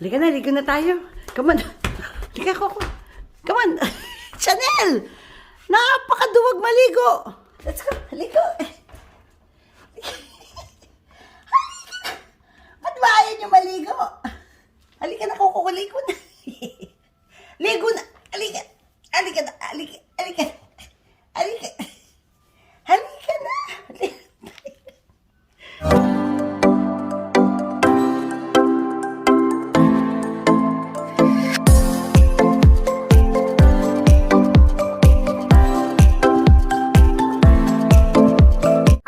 Halika na tayo. Come on. Halika ko. Come on. Chanel! Napakaduwag maligo. Let's go. Halika. Ba't ba ayaw niyo maligo? Halika na, kukuligo na. Ligo na. Halika. Halika na. Halika. Halika. Halika. Halika na.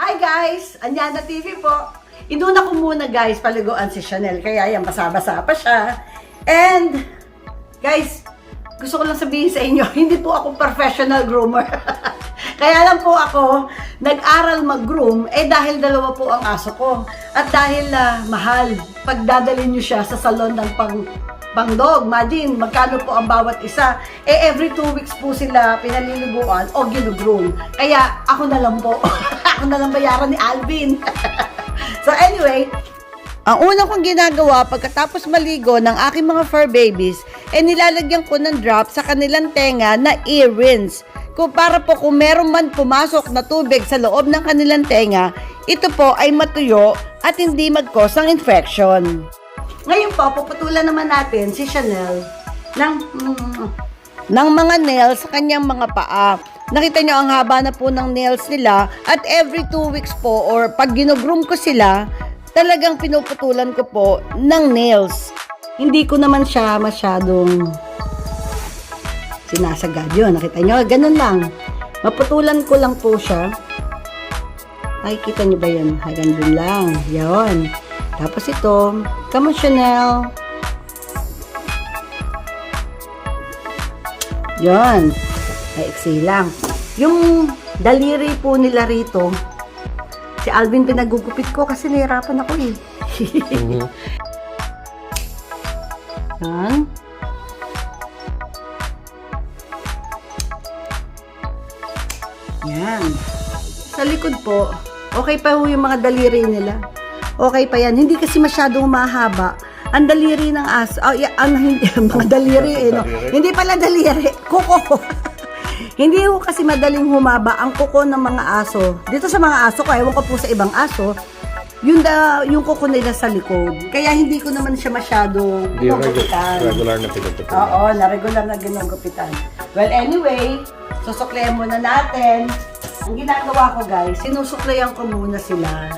Hi guys! Anyana TV po. Inuna ko muna guys, paliguan si Chanel. Kaya yan, basa-basa pa siya. And, guys, gusto ko lang sabihin sa inyo, hindi po ako professional groomer. Kaya lang po ako, nag-aral mag-groom, dahil dalawa po ang aso ko. At dahil mahal, pagdadalhin nyo siya sa salon ng pang-dog, imagine, magkano po ang bawat isa. Every 2 weeks po sila pinaliliguan o ginugroom. Kaya, ako na lang po. Ako na lang bayaran ni Alvin. So anyway, ang una kong ginagawa pagkatapos maligo ng aking mga fur babies, nilalagyan ko ng drop sa kanilang tenga na ear-rinse. Para po kung meron man pumasok na tubig sa loob ng kanilang tenga, ito po ay matuyo at hindi mag-cause ng infection. Ngayon po, puputulan naman natin si Chanel ng mga nails sa kanyang mga paa. Nakita nyo ang haba na po ng nails nila at every 2 weeks po or pag ginogroom ko sila, talagang pinuputulan ko po ng nails. Hindi ko naman siya masyadong sinasagad yun. Nakita nyo? Ganun lang. Maputulan ko lang po siya. Nakikita nyo ba yun? Ganun lang. Yun. Tapos ito, come on Chanel. Yun. Maiksi lang. Yung daliri po nila rito, si Alvin pinagugupit ko kasi nahirapan ako eh. Yan. Yan. Sa likod po, okay pa po yung mga daliri nila. Okay pa yan. Hindi kasi masyadong mahaba. Ang daliri ng aso, hindi, mga daliri no? Hindi pala daliri, kuko. Hindi ko kasi madaling humaba ang kuko ng mga aso. Dito sa mga aso ko, ewan ko po sa ibang aso, yung kuko nila sa likod. Kaya hindi ko naman siya masyadong ginugupitan. Regular na pinugupitan. Oo, regular na ginugupitan. Well, anyway, susuklayan muna natin. Ang ginagawa ko guys, sinusuklayan ko muna sila.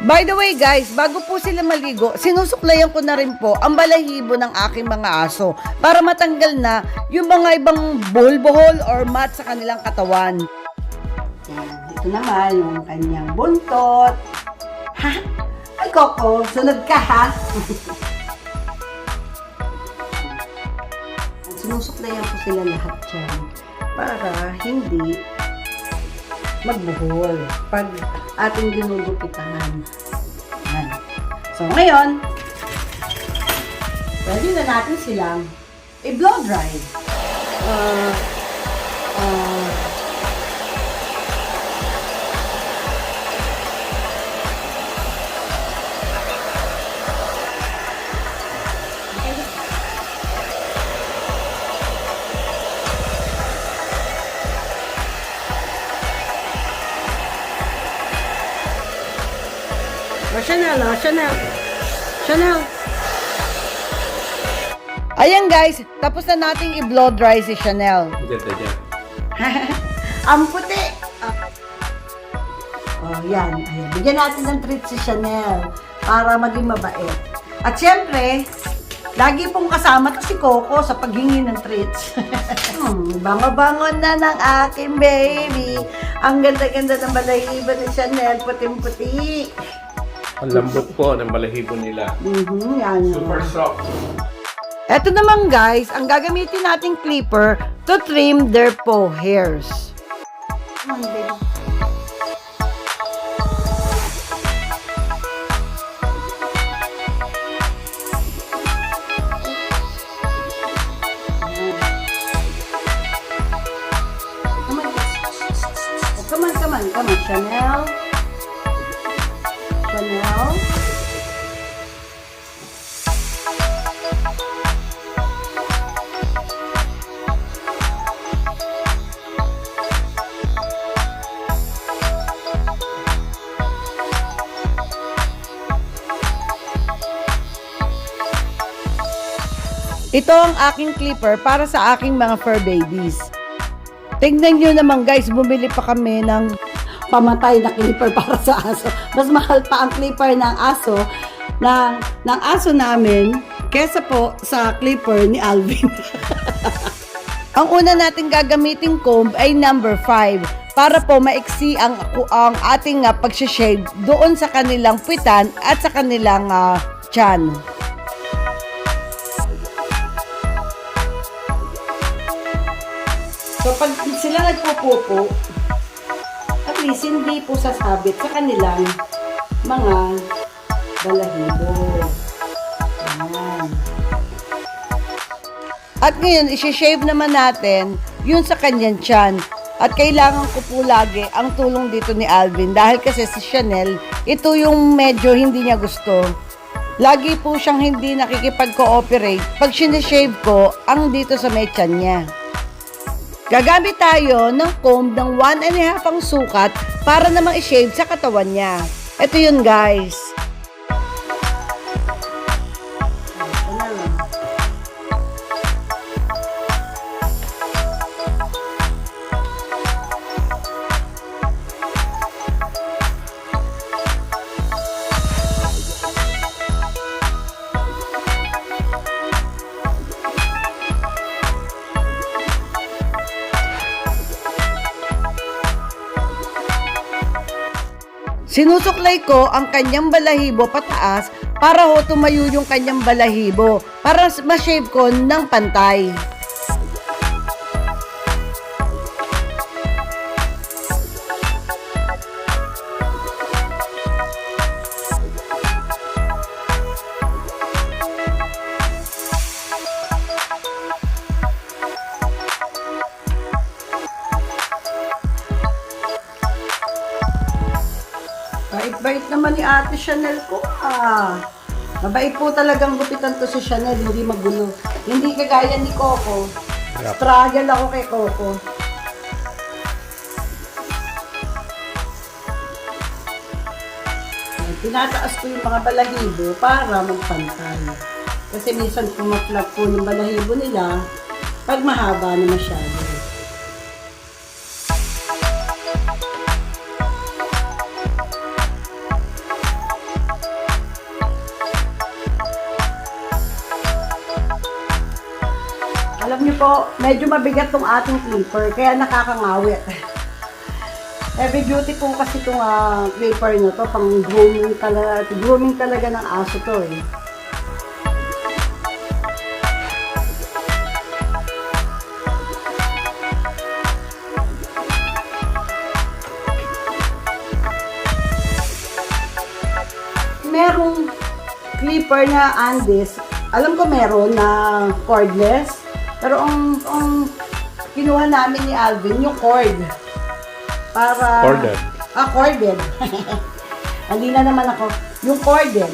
By the way guys, bago po sila maligo, sinusuklayan ko na rin po ang balahibo ng aking mga aso para matanggal na yung mga ibang buhol-buhol or mat sa kanilang katawan. Yan, ito naman yung kanyang buntot. Ha? Ay Coco, sunod ka ha? Sinusuklayan ko sila lahat dyan para hindi magbuhol pag ating ginugupitan. Yan. So, ngayon, pwede na natin silang i-blow dry. Chanel, Chanel. Ayan guys, tapos na nating i-blow dry si Chanel. Ganda dyan. Ang puti. Oh, yan. Ayan. Bigyan natin ng treat si Chanel para maging mabait. At syempre, lagi pong kasama to si Coco sa paghingi ng treats. Bango-bango na ng aking baby. Ang ganda-ganda ng balahibo ni Chanel, puting-puti. Ang lambot po ng balahibo nila. Yan. Super soft. Ito naman guys, ang gagamitin nating clipper to trim their paw hairs. Come on, Chanel. Chanel. Ito ang aking clipper para sa aking mga fur babies. Tingnan nyo naman guys, bumili pa kami ng pamatay na clipper para sa aso. Mas mahal pa ang clipper ng aso ng aso namin kesa po sa clipper ni Alvin. Ang una nating gagamiting comb ay number 5 para po maiksi ang ating pag-shave doon sa kanilang puwitan at sa kanilang tiyan. So, pag sila nagpupupo, at least hindi po sasabit sa kanilang mga balahibo. Ayan. At ngayon, isi-shave naman natin yun sa kanyang tiyan. At kailangan ko po lagi ang tulong dito ni Alvin dahil kasi si Chanel, ito yung medyo hindi niya gusto. Lagi po siyang hindi nakikipag-cooperate pag sinishave ko ang dito sa may tiyan niya. Gagamit tayo ng comb ng 1.5 ang sukat para namang i-shave sa katawan niya. Ito yun guys. Sinusuklay ko ang kanyang balahibo pataas para ho tumayo yung kanyang balahibo para ma-shave ko ng pantay. Bait naman ni Ate Chanel ko Mabait po talagang gupitan to si Chanel, hindi magulo. Hindi kagaya ni Coco. Yep. Struggle ako kay Coco. Tinataas ko yung mga balahibo para magpantay. Kasi minsan kumaklap po yung balahibo nila pag mahaba na masyado. Alam niyo po, medyo mabigat tong ating clipper, kaya nakakangawit. Heavy duty po kasi itong clipper na to, pang grooming talaga ng aso to eh. Merong clipper na Andes, alam ko meron na cordless. Pero ang kinuha namin ni Alvin, yung cord. Para... Corded. Corded. Hindi na naman ako. Yung corded.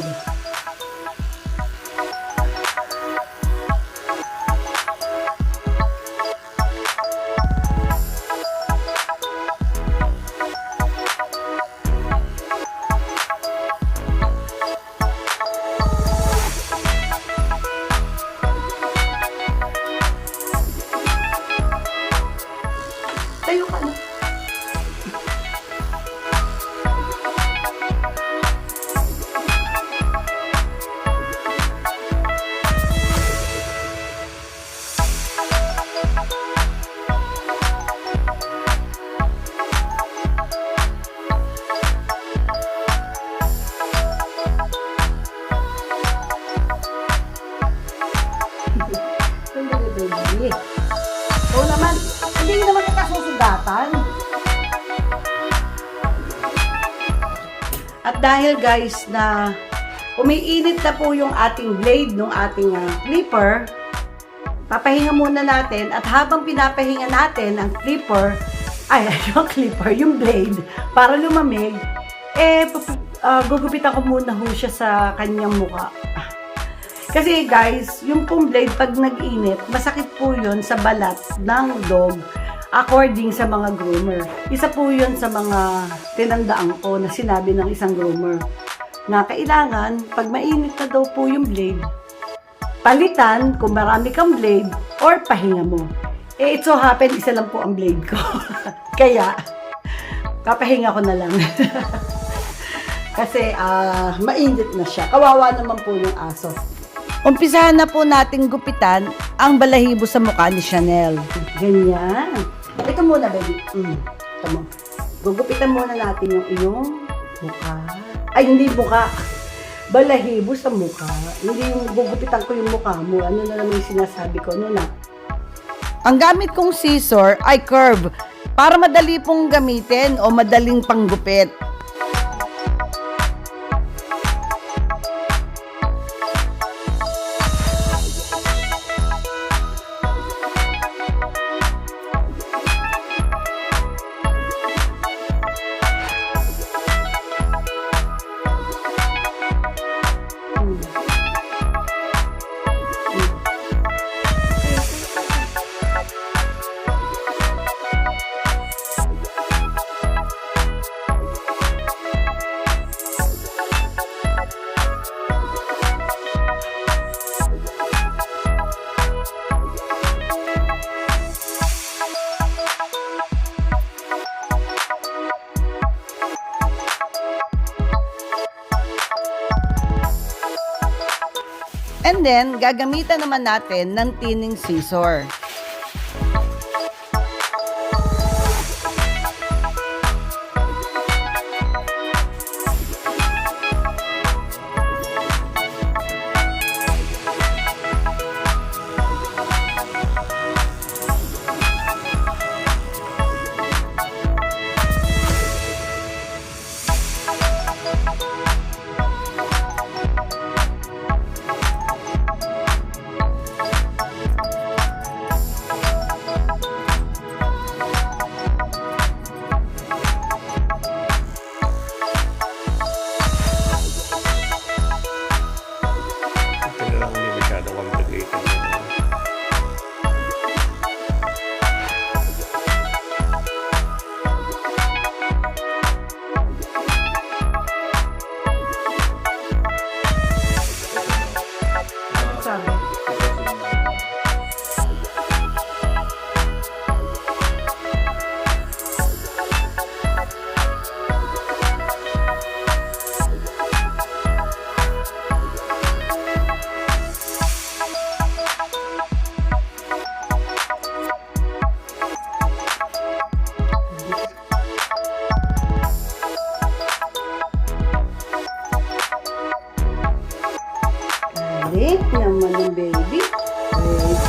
Tayo ka na. Oo naman, hindi naman nakasusugatan. At dahil guys na umiinit na po yung ating blade ng ating clipper, papahinga muna natin at habang pinapahinga natin ang clipper, yung blade, para lumamig, gugupitan ko muna ho siya sa kanyang mukha. Kasi guys, yung pong blade pag nag-init, masakit po yun sa balat ng dog according sa mga groomer. Isa po yun sa mga tinandaan ko na sinabi ng isang groomer na kailangan pag mainit na daw po yung blade, palitan kung marami kang blade or pahinga mo. Eh, it so happen, isa lang po ang blade ko. Kaya, papahinga ko na lang. Kasi, mainit na siya. Kawawa naman po yung aso. Umpisahan na po nating gupitan ang balahibo sa mukha ni Chanel. Ganyan. Ito muna, baby. Ito mo. Gugupitan muna natin yung iyong mukha. Ay, hindi mukha. Balahibo sa mukha. Hindi yung gugupitan ko yung mukha mo. Ano na naman yung sinasabi ko? Ano na? Ang gamit kong scissor ay curve para madali pong gamitin o madaling panggupit. And then, gagamitan naman natin ng tining scissor. Ito na lang hindi masyadong complicated. Sabi. Galit naman yung baby. Wait.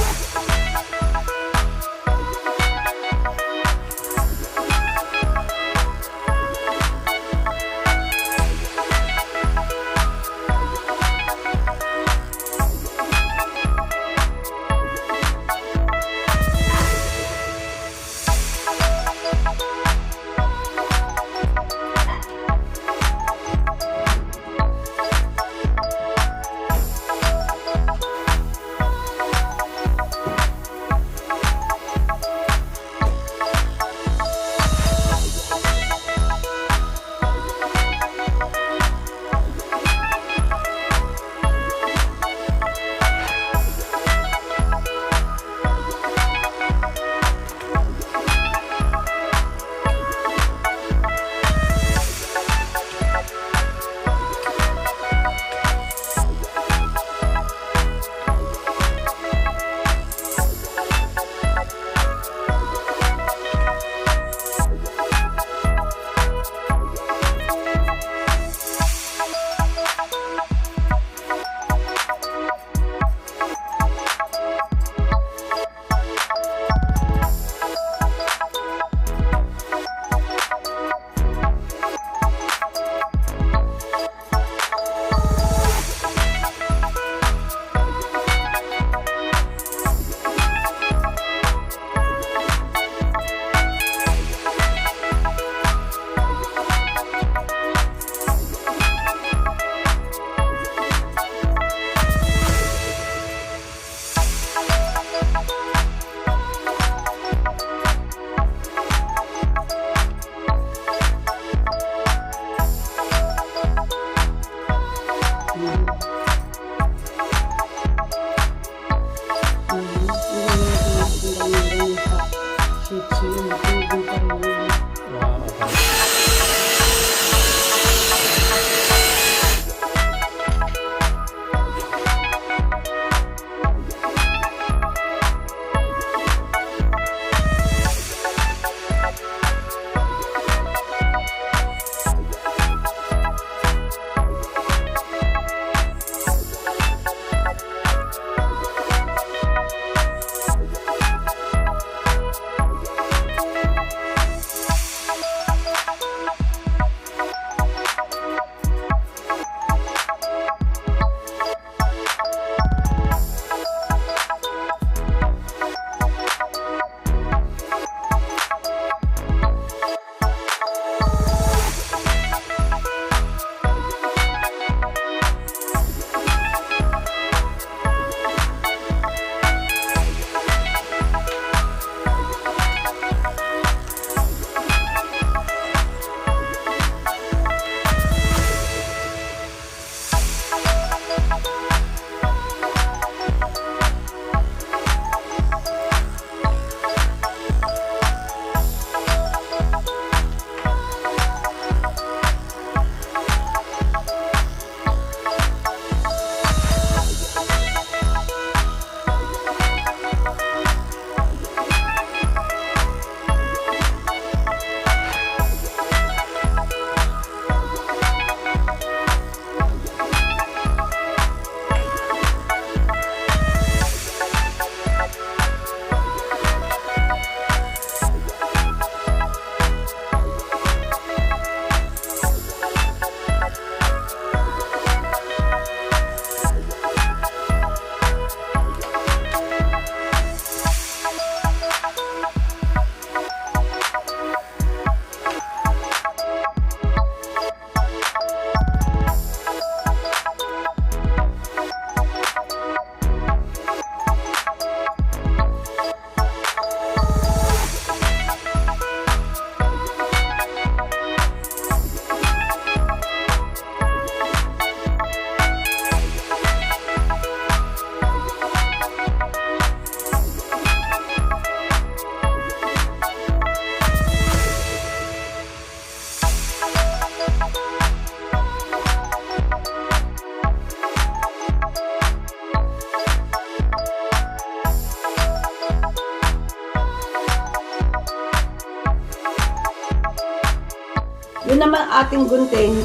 Yun naman ating gunting,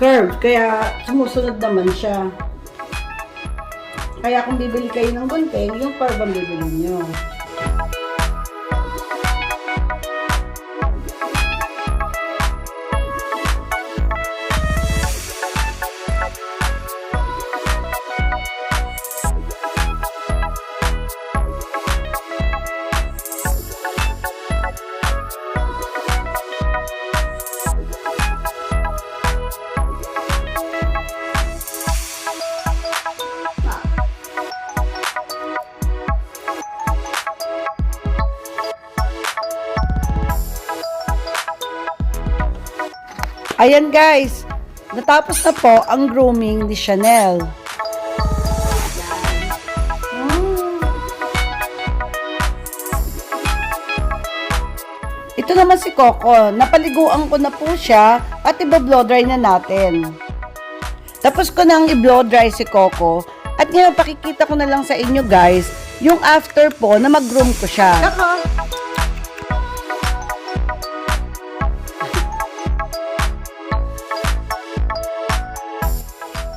curved. Kaya sumusunod naman siya. Kaya kung bibili kayo ng gunting, yung curve ang bibili nyo. Ayan guys, natapos na po ang grooming ni Chanel. Ito naman si Coco, napaliguan ko na po siya at i-blow dry na natin. Tapos ko nang i-blow dry si Coco at ngayon pakikita ko na lang sa inyo guys yung after po na mag-groom ko siya.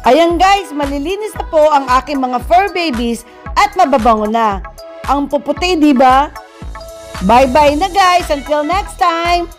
Ayan guys, malilinis na po ang aking mga fur babies at mababango na. Ang puputi, di ba? Bye-bye na guys, until next time.